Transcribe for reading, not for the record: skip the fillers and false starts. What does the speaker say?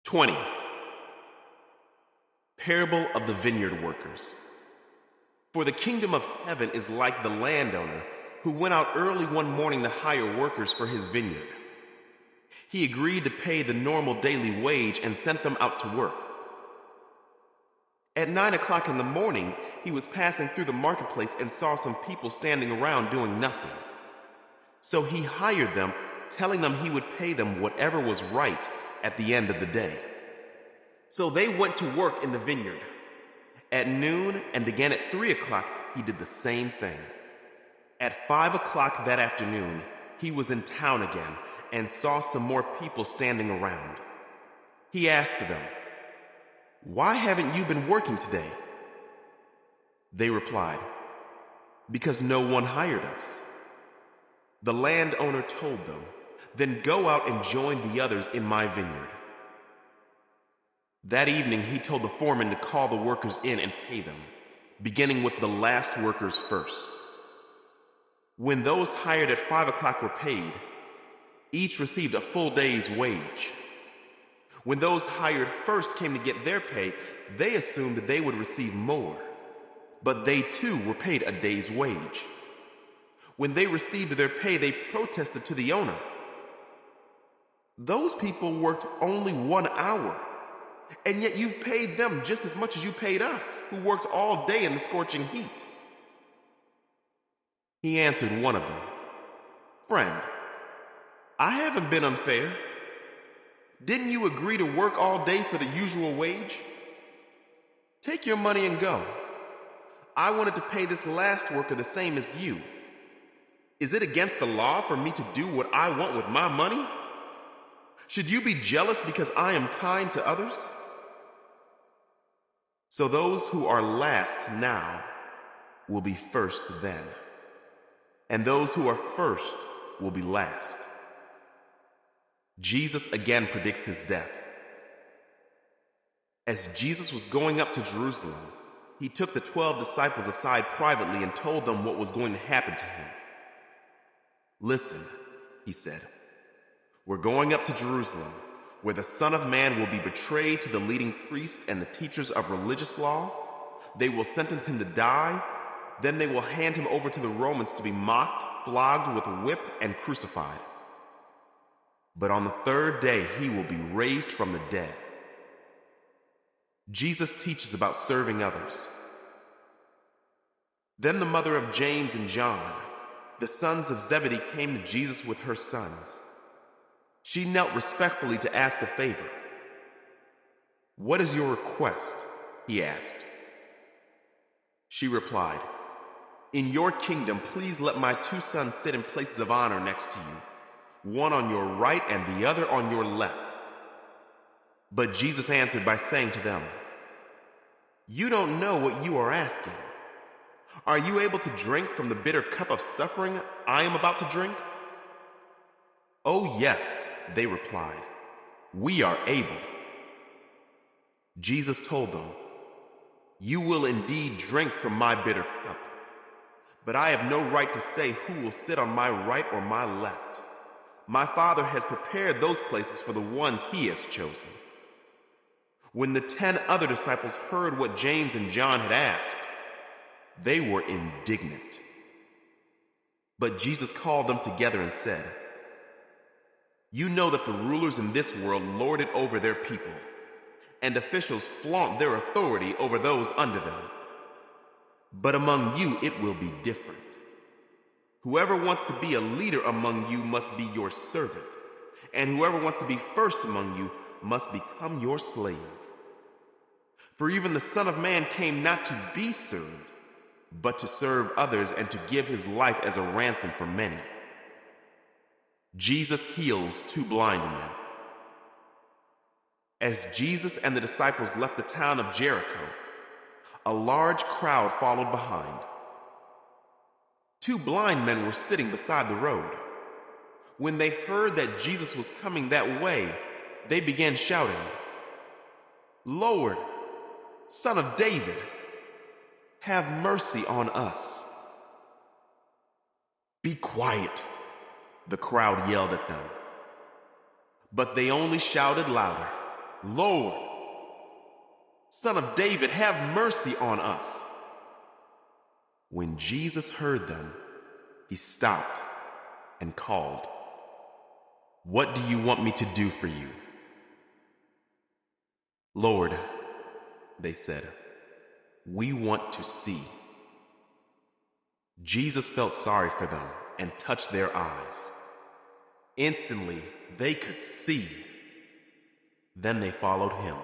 20. Parable of the vineyard workers. For the kingdom of heaven is like the landowner who went out early one morning to hire workers for his vineyard. He agreed to pay the normal daily wage and sent them out to work. At 9 o'clock in the morning, he was passing through the marketplace and saw some people standing around doing nothing. So he hired them, telling them he would pay them whatever was right at the end of the day. So they went to work in the vineyard. At noon and again at 3 o'clock, he did the same thing. At 5 o'clock that afternoon, he was in town again and saw some more people standing around. He asked them, "Why haven't you been working today?" They replied, "Because no one hired us." The landowner told them, "Then go out and join the others in my vineyard." That evening he told the foreman to call the workers in and pay them, beginning with the last workers first. When those hired at 5 o'clock were paid, each received a full day's wage. When those hired first came to get their pay, they assumed they would receive more, but they too were paid a day's wage. When they received their pay, they protested to the owner, "Those people worked only 1 hour, and yet you've paid them just as much as you paid us, who worked all day in the scorching heat." He answered one of them, "Friend, I haven't been unfair. Didn't you agree to work all day for the usual wage? Take your money and go. I wanted to pay this last worker the same as you. Is it against the law for me to do what I want with my money? Should you be jealous because I am kind to others?" So those who are last now will be first then, and those who are first will be last. Jesus again predicts his death. As Jesus was going up to Jerusalem, he took the 12 disciples aside privately and told them what was going to happen to him. "Listen," he said, "we're going up to Jerusalem, where the Son of Man will be betrayed to the leading priests and the teachers of religious law. They will sentence him to die. Then they will hand him over to the Romans to be mocked, flogged with a whip, and crucified. But on the third day, he will be raised from the dead." Jesus teaches about serving others. Then the mother of James and John, the sons of Zebedee, came to Jesus with her sons. She knelt respectfully to ask a favor. "What is your request?" he asked. She replied, "In your kingdom, please let my 2 sons sit in places of honor next to you, one on your right and the other on your left." But Jesus answered by saying to them, "You don't know what you are asking. Are you able to drink from the bitter cup of suffering I am about to drink?" "Oh yes," they replied, "we are able." Jesus told them, "You will indeed drink from my bitter cup, but I have no right to say who will sit on my right or my left. My Father has prepared those places for the ones he has chosen." When the 10 other disciples heard what James and John had asked, they were indignant. But Jesus called them together and said, "You know that the rulers in this world lord it over their people, and officials flaunt their authority over those under them. But among you it will be different. Whoever wants to be a leader among you must be your servant, and whoever wants to be first among you must become your slave. For even the Son of Man came not to be served, but to serve others and to give his life as a ransom for many." Jesus heals 2 blind men. As Jesus and the disciples left the town of Jericho, a large crowd followed behind. 2 blind men were sitting beside the road. When they heard that Jesus was coming that way, they began shouting, "Lord, Son of David, have mercy on us." "Be quiet," the crowd yelled at them. But they only shouted louder, "Lord, Son of David, have mercy on us." When Jesus heard them, he stopped and called, "What do you want me to do for you?" "Lord," they said, "we want to see." Jesus felt sorry for them and touched their eyes. Instantly, they could see. Then they followed him.